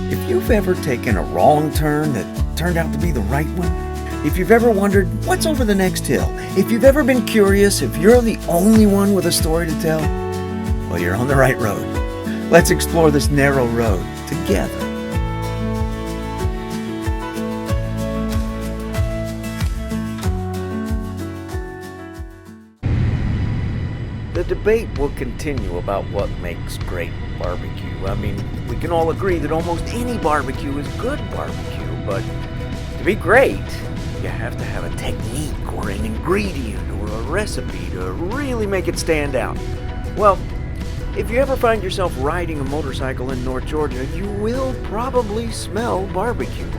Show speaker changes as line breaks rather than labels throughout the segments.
If you've ever taken a wrong turn that turned out to be the right one, if you've ever wondered what's over the next hill, if you've ever been curious if you're the only one with a story to tell, well, you're on the right road. Let's explore this narrow road together. The debate will continue about what makes great barbecue. I mean, we can all agree that almost any barbecue is good barbecue, but to be great, you have to have a technique or an ingredient or a recipe to really make it stand out. Well, if you ever find yourself riding a motorcycle in North Georgia, you will probably smell barbecue.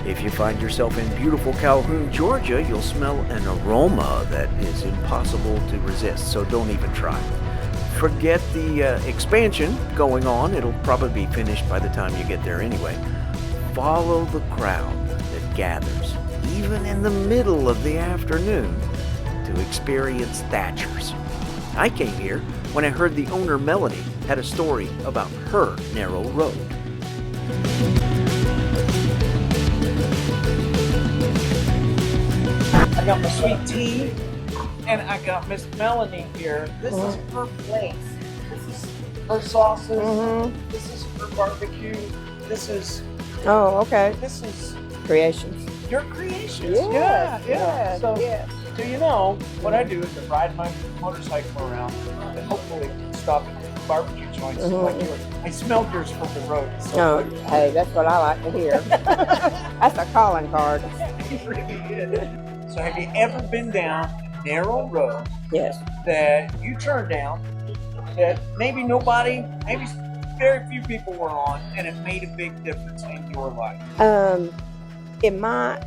If you find yourself in beautiful Calhoun, Georgia, you'll smell an aroma that is impossible to resist, so don't even try. Forget the expansion going on. It'll probably be finished by the time you get there anyway. Follow the crowd that gathers, even in the middle of the afternoon, to experience Thatcher's. I came here when I heard the owner, Melanie, had a story about her narrow road.
I got my sweet tea, and I got Miss Melanie here. This is her place. This is her sauces. This is her barbecue. This is...
Oh, okay.
This is
Creations.
your creations.
Yes,
Yeah.
yes,
So,
yes.
so you know, what I do is I ride my motorcycle around and hopefully stop at barbecue joints like yours. I smelled yours from the road. So
Oh, hey, that's what I like to hear. That's a calling card.
it really is. So have you ever been down a narrow road
Yes.
that you turned down, that maybe nobody, maybe very few people were on, and it made a big difference in your life?
In my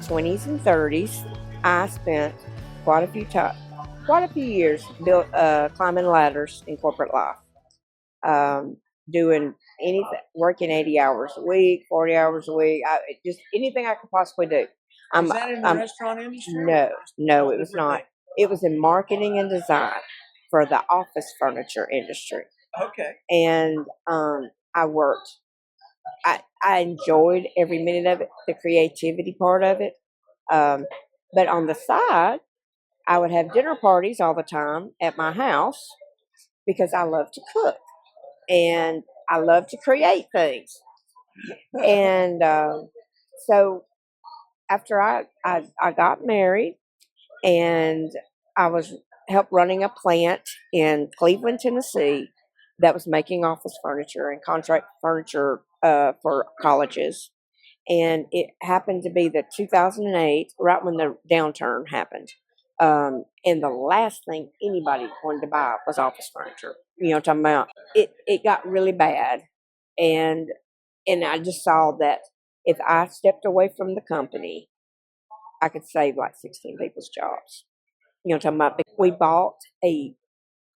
20s and 30s, I spent quite a few years climbing ladders in corporate life, doing anything, working 80 hours a week, 40 hours a week, just anything I could possibly do.
Was that in the restaurant industry?
No, it was not. It was in marketing and design for the office furniture industry.
Okay.
And I worked. I enjoyed every minute of it, the creativity part of it. But on the side, I would have dinner parties all the time at my house because I love to cook and I love to create things. And so after I got married, and I was helped running a plant in Cleveland, Tennessee, that was making office furniture and contract furniture for colleges. And it happened to be the 2008, right when the downturn happened. And the last thing anybody wanted to buy was office furniture. You know what I'm talking about? It got really bad. And I just saw that if I stepped away from the company, I could save like 16 people's jobs. You know what I'm talking about? We bought a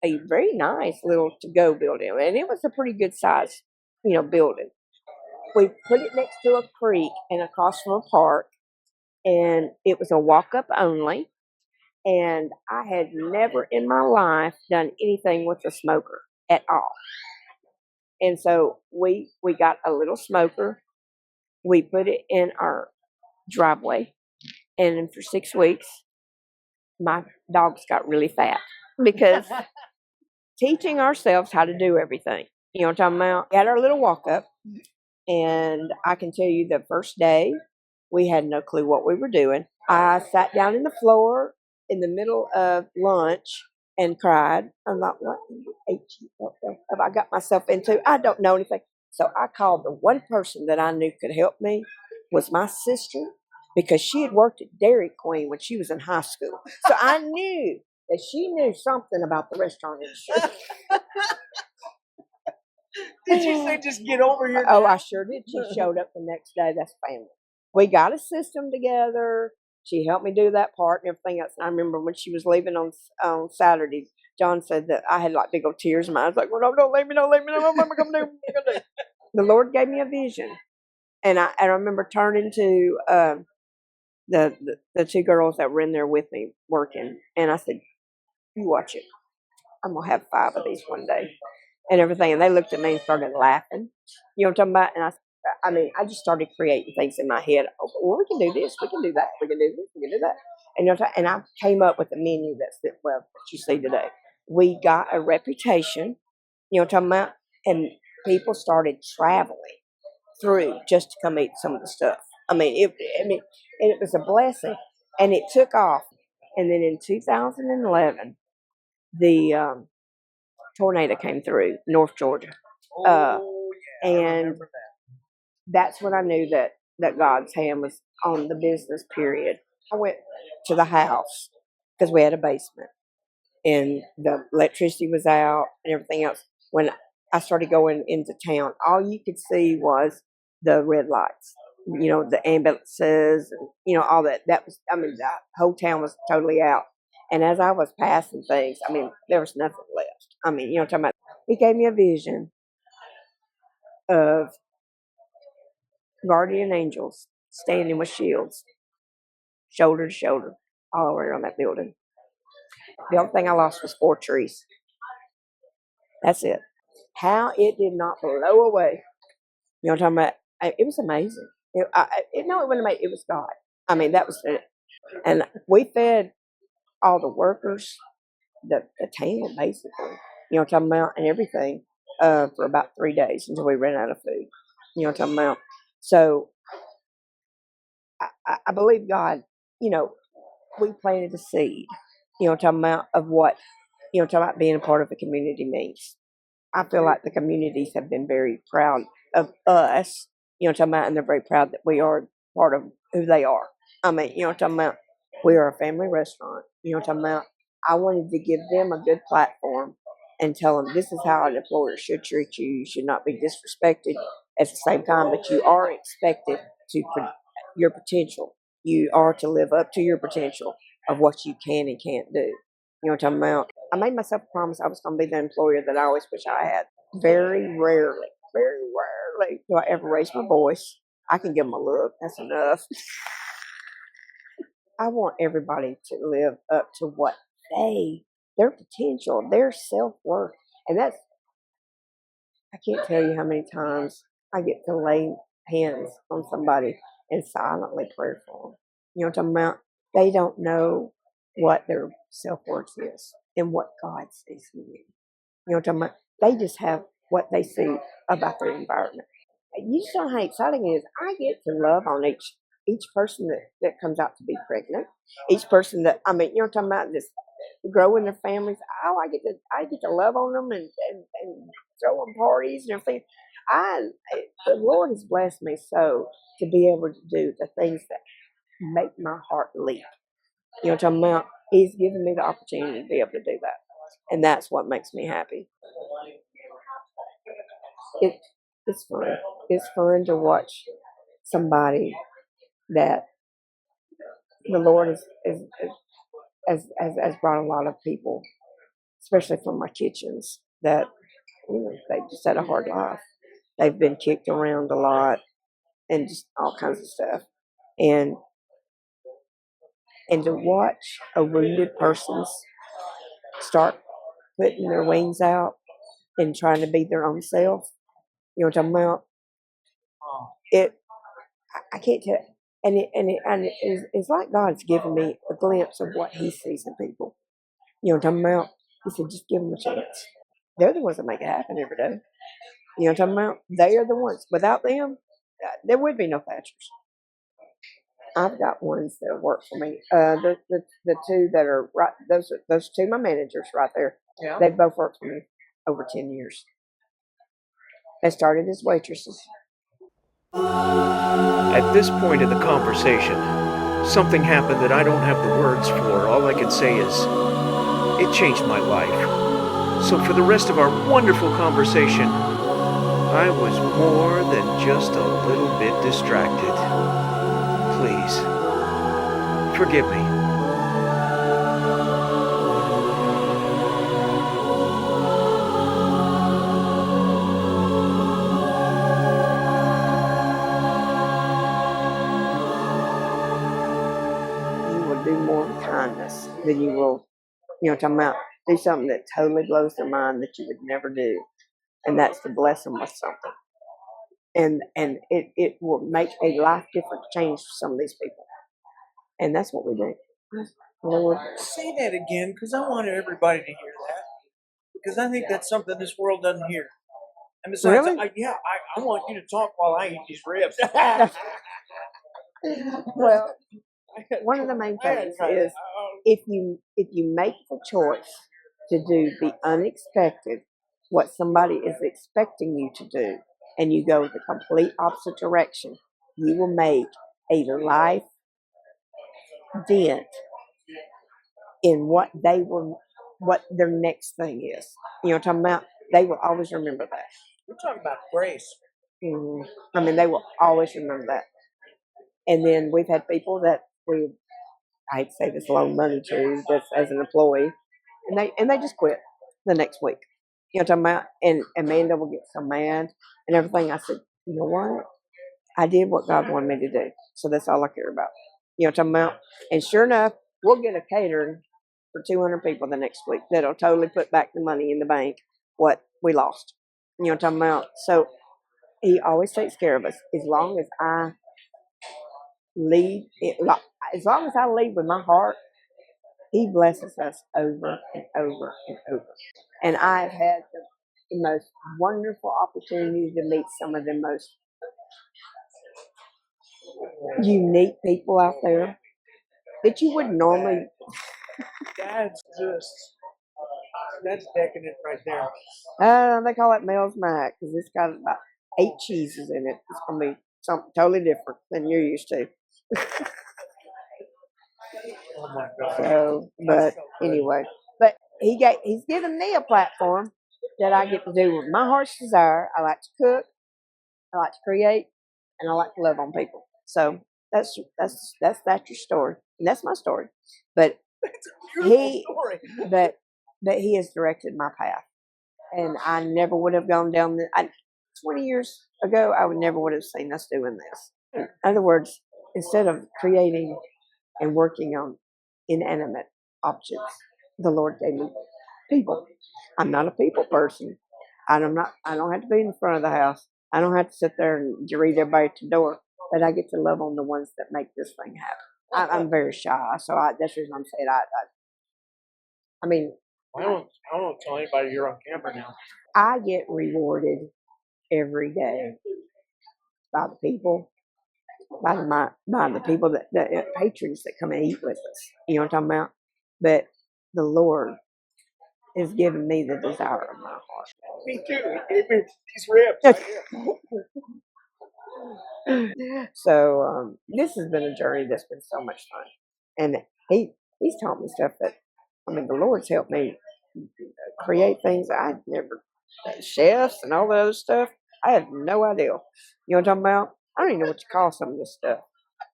very nice little to-go building, and it was a pretty good size, building. We put it next to a creek and across from a park, and it was a walk-up only. And I had never in my life done anything with a smoker at all. And so we got a little smoker. We put it in our driveway, and for 6 weeks, my dogs got really fat because teaching ourselves how to do everything. You know what I'm talking about? We had our little walk-up, and I can tell you the first day, we had no clue what we were doing. I sat down on the floor in the middle of lunch and cried. I'm like, what have I got myself into? I don't know anything. So I called the one person that I knew could help me was my sister, because she had worked at Dairy Queen when she was in high school. So I knew that she knew something about the restaurant industry.
Did you say just get over here?
Oh, I sure did. She showed up the next day. That's family. We got a system together. She helped me do that part and everything else. And I remember when she was leaving on Saturday, John said that I had like big old tears in my eyes. Like, well, no, don't leave me, no, what am I going to do? The Lord gave me a vision. And I remember turning to the two girls that were in there with me working. And I said, you watch it. I'm going to have 5 of these one day. And everything. And they looked at me and started laughing. You know what I'm talking about? And I mean, I just started creating things in my head. Oh, well, we can do this, we can do that, we can do this, we can do that. And, and I came up with a menu that you see today. We got a reputation, you know what I'm talking about? And people started traveling through just to come eat some of the stuff. I mean, and it was a blessing, and it took off. And then in 2011, the tornado came through North Georgia, and that's when I knew that God's hand was on the business. Period. I went to the house because we had a basement, and the electricity was out and everything else. When I started going into town, all you could see was the red lights, you know, the ambulances, and, you know, all that. That was, I mean, the whole town was totally out. And as I was passing things, I mean, there was nothing left. I mean, you know what I'm talking about? He gave me a vision of guardian angels standing with shields, shoulder to shoulder, all around that building. The only thing I lost was 4 trees. That's it. How it did not blow away. You know what I'm talking about? It was amazing. It wasn't amazing. It was God. I mean, that was it. And we fed all the workers, the town, basically. You know what I'm talking about? And everything for about 3 days until we ran out of food. You know what I'm talking about? So I believe God, you know, we planted a seed, you know what I'm talking about, of what, you know, talking about being a part of the community means. I feel like the communities have been very proud of us, you know what I'm talking about, and they're very proud that we are part of who they are. I mean, you know what I'm talking about, we are a family restaurant, you know what I'm talking about. I wanted to give them a good platform and tell them this is how an employer should treat you. You should not be disrespected at the same time, but you are expected to your potential. You are to live up to your potential of what you can and can't do. You know what I'm talking about? I made myself a promise I was going to be the employer that I always wish I had. Very rarely do I ever raise my voice. I can give them a look. That's enough. I want everybody to live up to what their potential, their self-worth. And that's, I can't tell you how many times I get to lay hands on somebody and silently pray for them. You know what I'm talking about? They don't know what their self-worth is and what God sees in you. You know what I'm talking about? They just have what they see about their environment. You just don't know how exciting it is. I get to love on each person that comes out to be pregnant. Each person that, I mean, you know what I'm talking about? Just growing their families. Oh, I get to love on them and throw them parties and everything. The Lord has blessed me so to be able to do the things that make my heart leap. You know what I'm talking about? He's given me the opportunity to be able to do that. And that's what makes me happy. It's fun. It's fun to watch somebody that the Lord has brought a lot of people, especially from my kitchens, that, you know, they just had a hard life. They've been kicked around a lot and just all kinds of stuff. And to watch a wounded person start putting their wings out and trying to be their own self, you know what I'm talking about? I can't tell. And it's like God's given me a glimpse of what He sees in people. You know what I'm talking about? He said, just give them a chance. They're the ones that make it happen every day. You know what I'm talking about? They are the ones. Without them, there would be no Thatchers. I've got ones that work for me. The two that are right, those two, my managers right there. Yeah. They both worked for me over 10 years. They started as waitresses.
At this point in the conversation, something happened that I don't have the words for. All I can say is, it changed my life. So for the rest of our wonderful conversation, I was more than just a little bit distracted. Please, forgive me.
Kindness than you will, you know what I'm talking about, do something that totally blows their mind that you would never do, and that's to bless them with something. and it will make a life different change for some of these people, and that's what we do. Lord,
Say that again, because I want everybody to hear that. Because I think that's something this world doesn't hear. And besides,
Really?
I want you to talk while I eat these ribs.
well, one of the main things is if you make the choice to do the unexpected, what somebody is expecting you to do, and you go the complete opposite direction, you will make a life dent in what their next thing is. You know what I'm talking about? They will always remember that.
We're talking about grace.
I mean, they will always remember that. And then we've had people that I hate to say this, loan money to just as an employee, and they just quit the next week. You know what I'm talking about? And Amanda will get so mad and everything. I said, you know what? I did what God wanted me to do, so that's all I care about. You know what I'm talking about? And sure enough, we'll get a catering for 200 people the next week that'll totally put back the money in the bank what we lost. You know what I'm talking about? So He always takes care of us as long as I lead. As long as I lead with my heart, He blesses us over and over and over. And I've had the most wonderful opportunity to meet some of the most unique people out there that you wouldn't normally.
That's decadent right there.
They call it Mel's Mac because it's got about 8 cheeses in it. It's going to be something totally different than you're used to.
Oh my God.
So, but anyway, he's given me a platform that I get to do with my heart's desire. I like to cook, I like to create, and I like to love on people. So that's Thatcher's story, and that's my story. But but he has directed my path, and I never would have gone down 20 years ago. I never would have seen us doing this. In other words, instead of creating and working on inanimate objects, the Lord gave me people. I'm not a people person. I don't have to be in the front of the house. I don't have to sit there and greet everybody at the door. But I get to love on the ones that make this thing happen. I'm very shy, so that's the reason I'm saying I mean,
I don't tell anybody you're on camera now.
I get rewarded every day by the people, by the people the patrons that come and eat with us. You know what I'm talking about? But the Lord has given me the desire of my heart.
Me too. He gave me these ribs right here.
So this has been a journey that's been so much fun, and he's taught me stuff that, I mean, the Lord's helped me create things I never, chefs and all the other stuff. I have no idea. You know what I'm talking about? I don't even know what you call some of this stuff.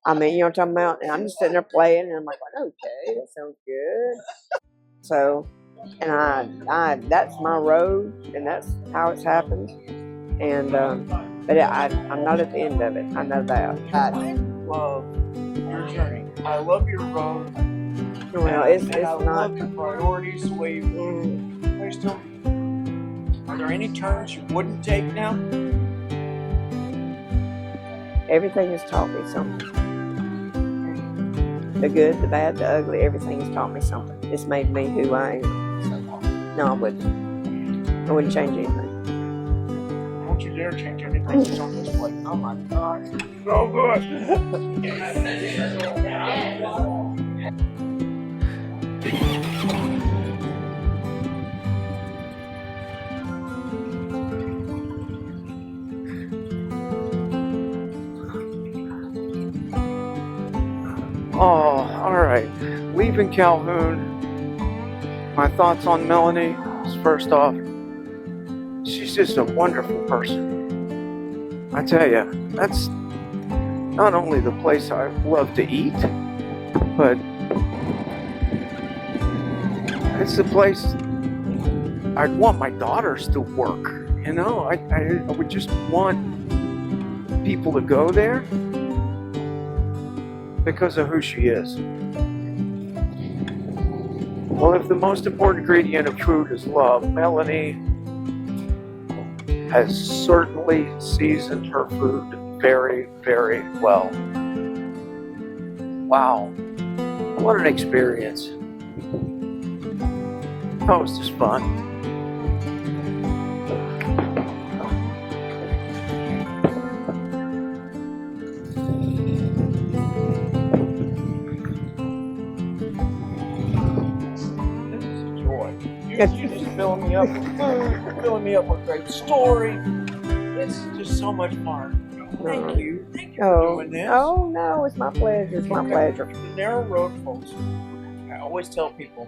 I mean, you know what I'm talking about? And I'm just sitting there playing, and I'm like, okay, that sounds good. So, and I that's my road, and that's how it's happened. And but I'm not at the end of it. I know that.
I love your journey. I love your road.
Well, it's
I
not.
love your priorities. The way are there any turns you wouldn't take now?
Everything has taught me something. The good, the bad, the ugly, everything has taught me something. It's made me who I am. So, no, I wouldn't change anything.
Don't you dare change anything that's on this plate. Oh my God. So good.
Oh, alright. Leaving Calhoun, my thoughts on Melanie is, first off, she's just a wonderful person. I tell you, that's not only the place I love to eat, but it's the place I'd want my daughters to work. You know, I would just want people to go there because of who she is. Well, if the most important ingredient of food is love, Melanie has certainly seasoned her food very, very well. Wow, what an experience. That was just fun.
You're just filling me up with food, filling me up with great story. This is just so much fun. Thank you. Thank you for doing this.
Oh, no, it's my pleasure. It's my pleasure.
The narrow road folks, I always tell people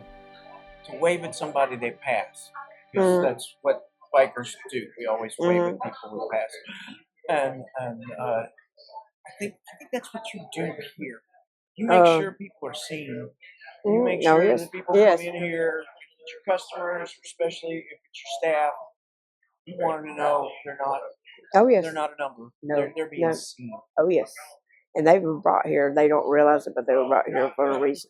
to wave at somebody they pass. Because that's what bikers do. We always wave at people we pass. And I think that's what you do here. You make sure people are seen. You make sure that people come in here, your customers, especially if it's your staff, you want them to know they're not.
Oh, yes.
They're not a number.
No,
they're being seen.
Oh, yes. And they were brought here. They don't realize it, but they were brought here for a reason.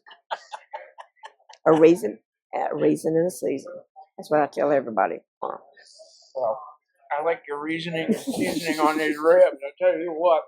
A reason and a season. That's what I tell everybody.
Well, I like your reasoning and seasoning on these ribs. I tell you what.